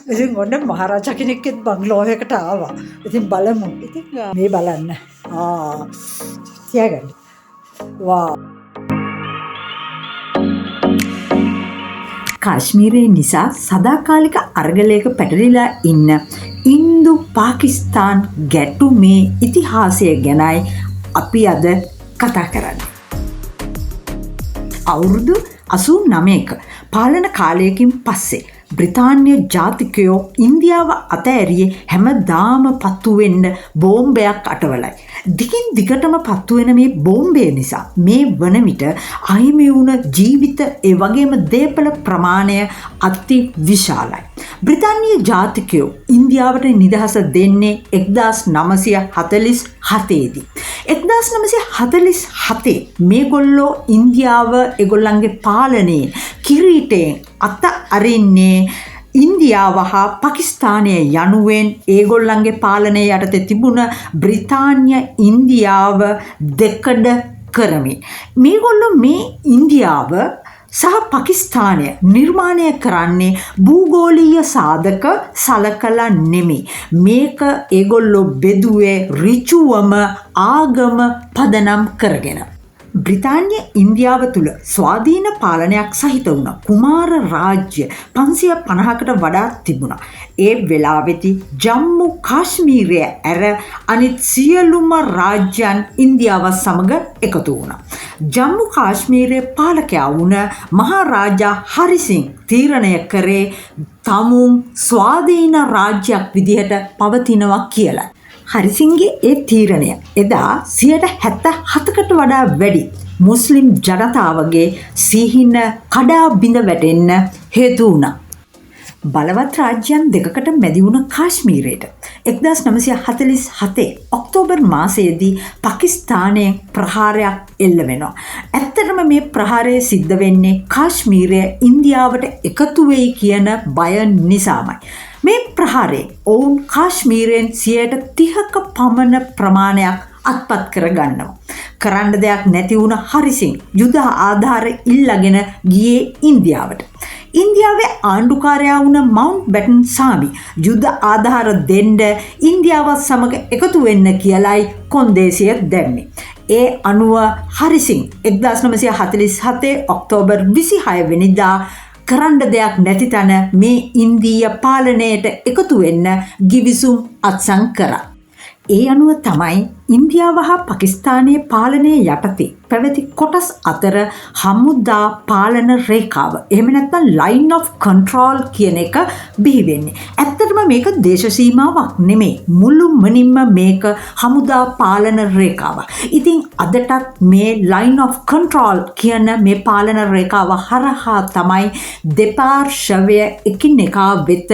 ඉතින් ඔන්න මහරජා කෙනෙක්ගෙත් බංගලෝව එකට ආවා. ඉතින් බලමු. ඉතින් මේ බලන්න. තියාගන්න. වා. කාශ්මීරයේ නිසා සදාකාලික අරගලයක පැටලිලා ඉන්න ඉන්දු පාකිස්තාන් ගැටුමේ ඉතිහාසය ගැනයි අපි අද කතා කරන්නේ. අවුරුදු 89ක පාලන කාලයකින් පස්සේ බ්‍රිතාන්‍ය ජාතිකයෝ ඉන්දියාව අතෑරියේ හැමදාම පත්තු වෙන්න බෝම්බයක් අටවලයි. දිගින් දිගටම පත්තු වෙන මේ බෝම්බය නිසා මේ වන විට අහිමි වුණ ජීවිත ඒ වගේම දේපල ප්‍රමාණය අති විශාලයි. බ්‍රිතාන්‍ය ජාතිකයෝ ඉන්දියාවට නිදහස දෙන්නේ 1947 දී. 1947 මේගොල්ලෝ ඉන්දියාව ඒගොල්ලන්ගේ පාලනයේ කිරීටයෙන් අත අරින්නේ ඉන්දියාව හා පාකිස්තානය යනුවෙන් ඒගොල්ලන්ගේ පාලනය යටතේ තිබුණ බ්‍රිතාන්‍ය ඉන්දියාව දෙකඩ කරමින් මේගොල්ලෝ මේ ඉන්දියාව සහ පාකිස්තානය නිර්මාණය කරන්නේ භූගෝලීය සාධක සලකලා නෙමෙයි. මේක ඒගොල්ලෝ බෙදුවේ ඍජුවම ආගම පදනම් කරගෙන. බ්‍රිතාන්‍ය ඉන්දියාව තුළ ස්වාධීන පාලනයක් සහිත වුණ කුමාර රාජ්‍ය 550කට වඩා තිබුණා. ඒ වෙලාවෙදී ජම්මු කාශ්මීරය ඇර අනිත් සියලුම රාජ්‍යයන් ඉන්දියාව සමග එකතු වුණා. ජම්මු කාශ්මීරයේ පාලකයා වුණ මහරජා හරිසිං තීරණය කරේ තමුන් ස්වාධීන රාජ්‍යයක් විදිහට පවතිනවා කියලා. හරිසිංගේ ඒ තීරණය එදා 77කට වඩා වැඩි මුස්ලිම් ජනතාවගේ සිහින කඩා බිඳ වැටෙන්න හේතු වුණා. බලවත් රාජ්‍යයන් දෙකකට මැදි වුණ කාශ්මීරයට 1947 ඔක්තෝබර් මාසයේදී පාකිස්තානයෙන් ප්‍රහාරයක් එල්ල වෙනවා. ඇත්තටම මේ ප්‍රහාරය සිද්ධ වෙන්නේ කාශ්මීරය ඉන්දියාවට එකතු වෙයි කියන බය නිසාමයි. මේ ප්‍රහාරයෙන් ඔවුන් කාශ්මීරයෙන් 30ක පමණ ප්‍රමාණයක් අත්පත් කරගන්නවා. කරන්න දෙයක් නැති වුණ හරිසිං යුද ආධාර ඉල්ලගෙන ගියේ ඉන්දියාවට. ඉන්දියාවේ ආණ්ඩුකාරයා වුණ මවුන්ට් බැටන් සාමි යුද ආධාර දෙන්න ඉන්දියාවත් සමග එකතු වෙන්න කියලයි කොන්දේසිය දැම්මේ. ඒ අනුව හරිසිං 1947 ඔක්තෝබර් 26 වෙනිදා කරන්න දෙයක් නැති තැන මේ ඉන්දීය පාලනයට එකතු වෙන්න ගිවිසුම් අත්සන් කරා. ඒ අනුව තමයි ඉන්දියාව හා පාකිස්තානයේ පාලනයේ යටතේ පැවති කොටස් අතර හමුදා පාලන රේඛාව එහෙම නැත්නම් line of control කියන එක බිහි වෙන්නේ. ඇත්තටම මේක දේශ සීමාවක් නෙමෙයි. මුළුමනින්ම මේක හමුදා පාලන රේඛාවක්. ඉතින් අදටත් මේ line of control කියන මේ පාලන රේඛාව හරහා තමයි දෙපාර්ශවය එකිනෙකා වෙත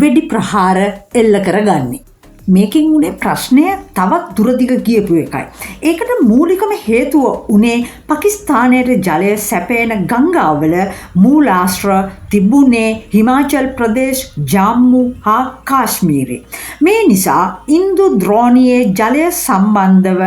වෙඩි ප්‍රහාර එල්ල කරගන්නේ. මේකින් උනේ ප්‍රශ්නය තවත් දුරදිග ගියපු එකයි. ඒකට මූලිකම හේතුව උනේ පාකිස්තානයේ ජලය සැපයන ගංගාවල මූලාශ්‍ර තිබුණේ හිමාචල් ප්‍රදේශ, ජම්මු හා කාශ්මීරේ. මේ නිසා ඉන්දු ද්‍රෝණියේ ජලය සම්බන්ධව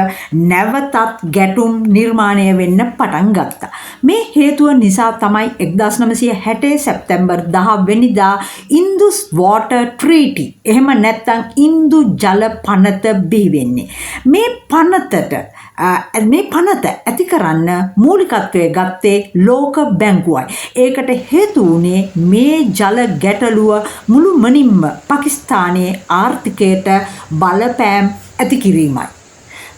නැවතත් ගැටුම් නිර්මාණය වෙන්න පටන් ගත්තා. මේ හේතුව නිසා තමයි 1960 සැප්තැම්බර් 10 වෙනිදා ඉන්දුස් වෝටර් ට්‍රීටි එහෙම නැත්නම් ඉන්දු ජල පනත බිහි වෙන්නේ. මේ පනත ඇති කරන්න මූලිකත්වය ගත්තේ ලෝක බැංකුවයි. ඒකට හේතු වුණේ මේ ජල ගැටලුව මුළුමනින්ම පාකිස්තානයේ ආර්ථිකයට බලපෑම් ඇති කිරීමයි.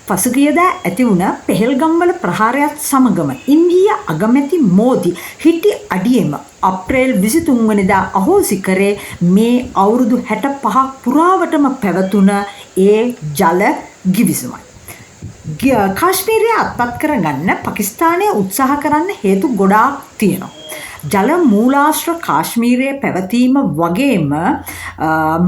පසුගියදා ඇති වුණ පෙහෙල්ගම්වල ප්‍රහාරයත් සමගම ඉන්දීය අගමැති මෝදි හිටි අඩියෙම අප්‍රේල් 23 වෙනිදා අහෝසි කරේ මේ අවුරුදු 65 පුරාවටම පැවතුන ඒ ජල ගිවිසුමයි. කාශ්මීරය අත්පත් කරගන්න පාකිස්තානය උත්සාහ කරන්න හේතු ගොඩාක් තියෙනවා. ජල මූලාශ්‍ර කාශ්මීරයේ පැවතීම වගේම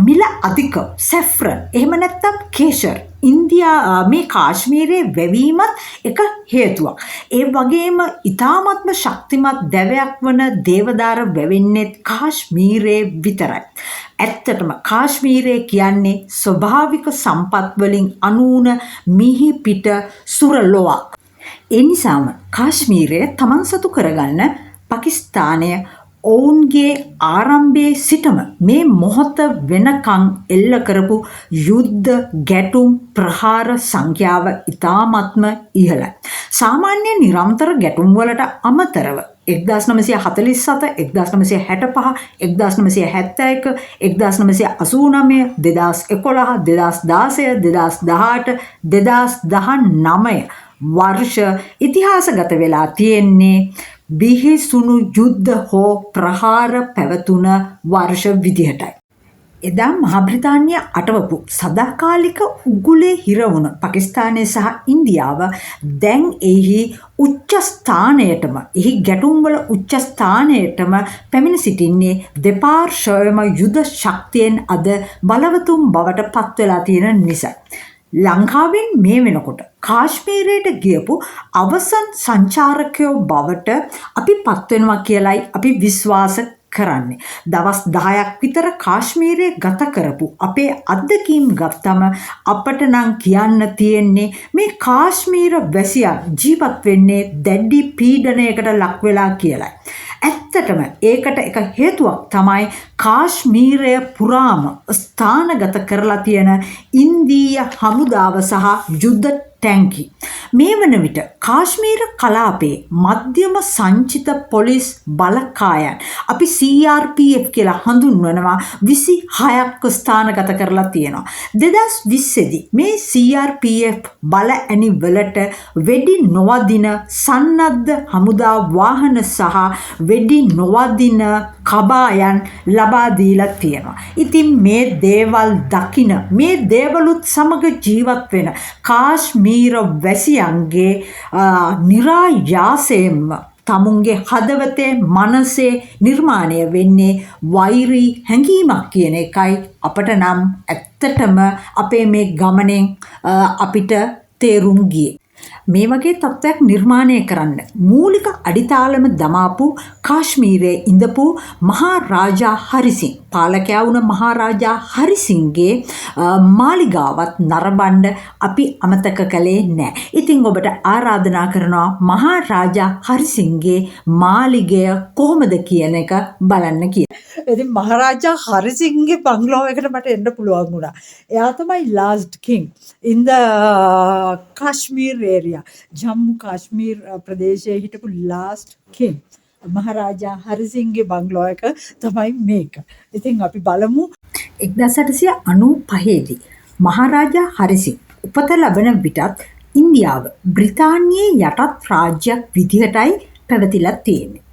මිල අධික සැෆ්‍රන් එහෙම නැත්නම් කේශර් ඉන්දියා මේ කාශ්මීරයේ වැවීමත් එක හේතුවක්. ඒ වගේම ඊ타ත්ම ශක්තිමත් දැවයක් වන දේවදාර වැවෙන්නේ කාශ්මීරයේ විතරයි. ඇත්තටම කාශ්මීරය කියන්නේ ස්වභාවික සම්පත් වලින් අනූන මිහි පිට සුරලොවක්. ඒ නිසාම කාශ්මීරය තමන් සතු කරගන්න පාකිස්තානය ඔවුන්ගේ ආරම්භයේ සිටම මේ මොහොත වෙනකං එල්ල කරපු යුද්ධ ගැටුම් ප්‍රහාර සංඛ්‍යාව ඉතාමත්ම ඉහළයි. සාමාන්‍ය නිරන්තර ගැටුම්වලට අමතරව 1947, 1965, 1971, 1989, 2011, 2016, 2018, 2019 වර්ෂ ඉතිහාසගත වෙලා තියෙන්නේ බිහිසුණු යුද්ධ හෝ ප්‍රහාර පැවතුන වර්ෂ විදිහටයි. එදා මහබ්‍රිතාන්‍ය අටවපු සදාකාලික උගුලේ හිරවුණ පාකිස්තානය සහ ඉන්දියාව දැන් එහි උච්චස්ථානයටම එහි ගැටුම්වල උච්චස්ථානයටම පැමිණ සිටින්නේ දෙපාර්ශ්වයම යුද ශක්තියෙන් අද බලවතුන් බවට පත්වෙලා තියෙන නිසා. ලංකාවෙන් මේ වෙනකොට කාශ්මීරයට ගියපු අවසන් සංචාරකයෝ බවට අපි පත්වෙනවා කියලයි අපි විශ්වාස කරන්නේ. දවස් 10ක් විතර කාශ්මීරයේ ගත කරපු අපේ අත්දැකීම් ගත්තම අපට නම් කියන්න තියෙන්නේ මේ කාශ්මීර වැසියන් ජීවත් වෙන්නේ දැඩි පීඩනයකට ලක් වෙලා කියලයි. ඇත්තටම ඒකට එක හේතුවක් තමයි කාශ්මීරය පුරාම ස්ථානගත කරලා තියෙන ඉන්දීය හමුදාව සහ යුද්ධ ටැංකි. මේ වන විට කාශ්මීර කලාපයේ මධ්‍යම සංචිත පොලිස් බලකායන් අපි CRPF කියලා හඳුන්වනවා 26ක් ස්ථානගත කරලා තියෙනවා. 2020 දී මේ CRPF බල ඇණි වලට වෙඩි නොවදින සන්නද්ධ හමුදා වාහන සහ වෙඩි නොවදින කබායන් ලබා දීලා තියෙනවා. ඉතින් මේ දේවල් දකින මේ දේවලුත් සමග ජීවත් වෙන කාශ්මීර වැසියන්ගේ નિરાයාසයෙන්ම තමුන්ගේ හදවතේ මනසේ නිර්මාණය වෙන්නේ වෛරී හැඟීමක් කියන එකයි අපට නම් ඇත්තටම අපේ මේ ගමනෙන් අපිට තේරුම් ගියේ. මේ වගේ තත්ත්වයක් නිර්මාණය කරන්න මූලික අඩිතාලම දමාපු කාශ්මීරයේ ඉඳපු මහරජා හරිසිං පාලකයා වුණ මහරජා හරිසිංගේ මාලිගාවත් නරඹන්න අපි අමතක කළේ නැහැ. ඉතින් ඔබට ආරාධනා කරනවා මහරජා හරිසිංගේ මාලිගය කොහොමද කියන එක බලන්න කියලා. ඉතින් මහරජා හරිසිංගේ බංගලෝ එකට මට එන්න පුළුවන් වුණා. එයා තමයි last king in the Kashmir area. ජම්මු Kashmir ප්‍රදේශයේ හිටපු last king. මහරජා හරිසිංගේ බංගලෝ එක තමයි මේක. ඉතින් අපි බලමු 1895 දී මහරජා හරිසිං උපත ලබන විටත් ඉන්දියාව බ්‍රිතාන්‍යයේ යටත් රාජ්‍යයක් විදිහටයි පැවතිලා තියෙන්නේ.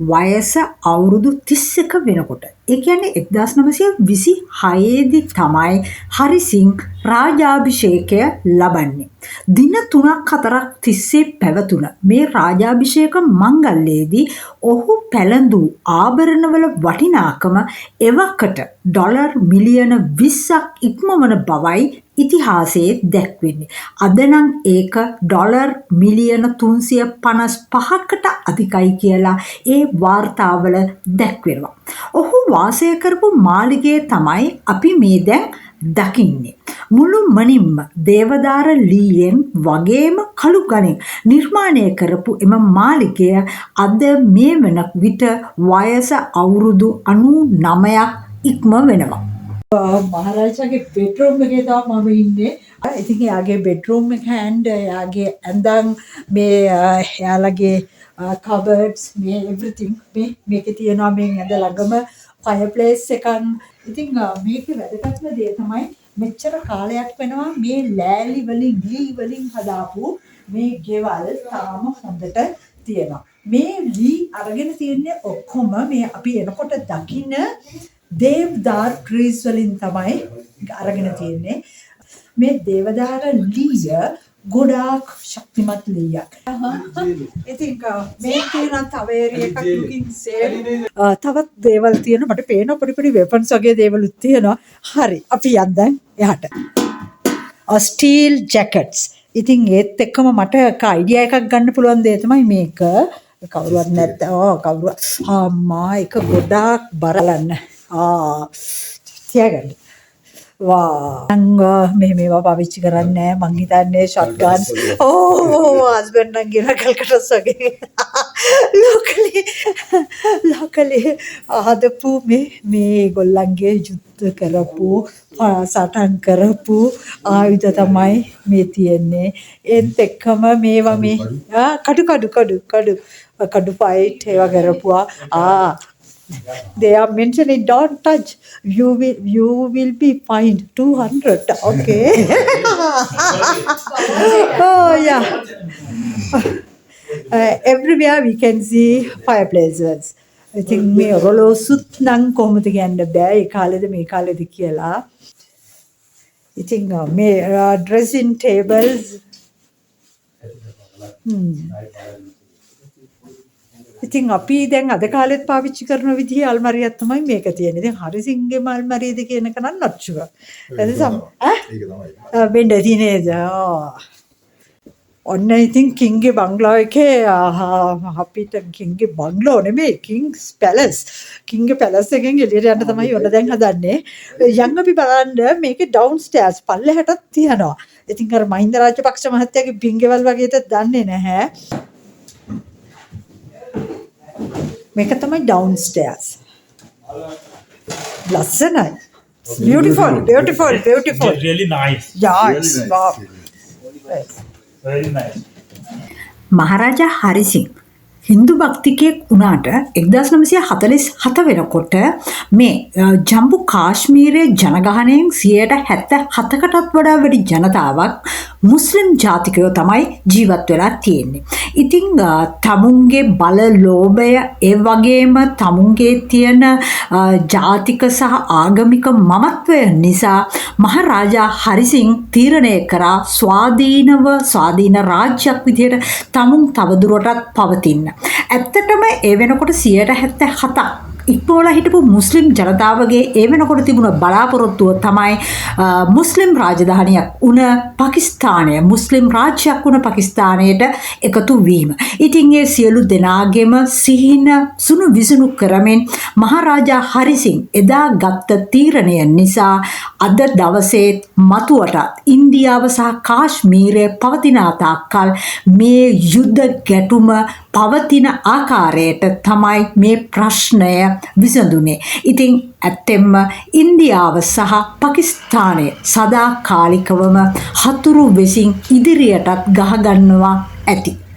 වයස අවුරුදු 31 වෙනකොට ඒ කියන්නේ 1926 දී තමයි හරිසිං රාජාභිෂේකය ලබන්නේ. දින 3-4ක් තිස්සේ පැවතුන මේ රාජාභිෂේක මංගල්‍යයේදී ඔහු පැළඳූ ආභරණවල වටිනාකම එවකට ඩොලර් මිලියන 20ක් ඉක්මවන බවයි ඉතිහාසයේ දැක්වෙන්නේ. අද නම් ඒක ඩොලර් මිලියන 355කට අධිකයි කියලා ඒ වාර්තාවල දැක්වෙනවා. ඔහු වාසය කරපු මාලිගයේ තමයි අපි මේ දැන් දකින්නේ. මුළු මනින්ම දේවදාර ලීයෙන් වගේම කළු ගණන් නිර්මාණය කරපු එම මාලිගය අද මේ වන විට වයස අවුරුදු 99ක් ඉක්ම වෙනවා. මහරජාගේ බෙඩ්රූම් එකේ තමයි මම ඉන්නේ. ඉතින් එයාගේ බෙඩ්රූම් එක and එයාගේ ඇඳන් මේ එයාලගේ cupboards මේ everything මේකේ තියෙනවා මේ ඇඳ ළඟම fireplace එකක්. ඉතින් මේකේ වැදගත්ම දේ තමයි මෙච්චර කාලයක් වෙනවා මේ ලෑලි වලින් ලී වලින් හදාපු මේ ගෙවල් තාම හොඳට තියෙනවා. මේ ලී අරගෙන තියෙන්නේ ඔක්කොම මේ අපි එනකොට දකින්න දේවදාර ට්‍රීස් වලින් තමයි අරගෙන තියෙන්නේ. මේ දේවදාර ලීය ගොඩාක් ශක්තිමත් ලීයක්. ඉතින් මේ තියෙන තව ඒරියා එකක් looking same. තවත් දේවල් තියෙන මට පේන පොඩි පොඩි weapons වගේ දේවලුත් තියෙනවා. හරි අපි යන්න එහාට. ස්ටීල් ජැකට්ස්. ඉතින් ඒත් එක්කම මට අයිඩියා එකක් ගන්න පුළුවන් දේ තමයි මේක. කවුරුවත් නැත්නම් කවුරුවත් අම්මා එක ගොඩාක් බරලන්න. තියාගන්න. වා මේවා පාවිච්චි කරන්නේ මං හිතන්නේ ෂොට්ගන්ස් හස්බන්ඩ් නම් ගෙන කල්කටස් වගේ ලෝකලි හදපු මේ ගොල්ලන්ගේ යුද්ධ කරපු සටන් කරපු ආයුධ තමයි මේ තියෙන්නේ ඒත් එක්කම මේවා මේ කඩු ෆයිට් ඒවා කරපුවා they are mentioning don't touch you will be fined 200 okay oh yeah everywhere we can see fireplaces I think මේ ඔරලෝසුත් නම් කොහොමද කියන්න බෑ ඒ කාලෙද මේ කාලෙද කියලා ඉතින් මේ dressing tables ඉතින් අපි දැන් අද කාලෙත් පාවිච්චි කරන විදිහේ අල්මාරියක් තමයි මේක තියෙන්නේ. දැන් හරිසිංගේ අල්මාරියද කියන එක නම් not sure. ඒක තමයි. වෙන්න තියෙනේද? ඔන්න ඉතින් කිංගේ බංග්ලාව එකේ අපිට කිංගේ බංග්ලාව නෙමෙයි කිංග්ස් පැලස්. කිංගේ පැලස් එකෙන් එළියට යන්න තමයි ඔන්න දැන් හදන්නේ. යන් අපි බලන්න මේකේ ඩවුන් ස්ටේර්ස් පල්ලෙහාටත් තියනවා. ඉතින් අර මහින්ද රාජපක්ෂ මහත්තයාගේ බින්ගෙවල් වගේද දන්නේ නැහැ. මේක තමයි ඩවුන්ස්ටේර්ස් ලස්සනයි beautiful really nice yes wow very nice මහරජා හරිසිං Hindu භක්තිකයෙක් වුණාට 1947 වෙනකොට මේ ජම්බු කාශ්මීරයේ ජනගහනයෙන් 77%කටත් වඩා වැඩි ජනතාවක් මුස්ලිම් ජාතිකයෝ තමයි ජීවත් වෙලා තියෙන්නේ. ඉතින් තමුන්ගේ බල ලෝභය ඒ වගේම තමුන්ගේ තියෙන ජාතික සහ ආගමික මමත්වය නිසා මහරජා හරිසිං තීරණය කරා ස්වාධීන රාජ්‍යයක් විදිහට තමුන් තවදුරටත් පවතින්න. ඇත්තටම ඒ වෙනකොට 77% ඉක්මවලා හිටපු මුස්ලිම් ජනතාවගේ ඒ වෙනකොට තිබුණ බලාපොරොත්තුව තමයි මුස්ලිම් රාජධානියක් වුණ පාකිස්තානය මුස්ලිම් රාජ්‍යයක් වුණ පාකිස්තානයට එකතු වීම. ඉතින් ඒ සියලු දෙනාගේම සිහින සුණු විසුණු කරමින් මහරජා හරිසිං එදා ගත්ත තීරණය නිසා අද දවසේ මතුවට ඉන්දියාව සහ කාශ්මීරය පවතින තාක්කල් මේ යුද්ධ ගැටුම පවතින ආකාරයට තමයි මේ ප්‍රශ්නය විසඳුනේ. ඉතින් ඇත්තෙන්ම ඉන්දියාව සහ පාකිස්තානය සදාකාලිකවම හතුරු වෙසින් ඉදිරියටත් ගහගන්නවා ඇති.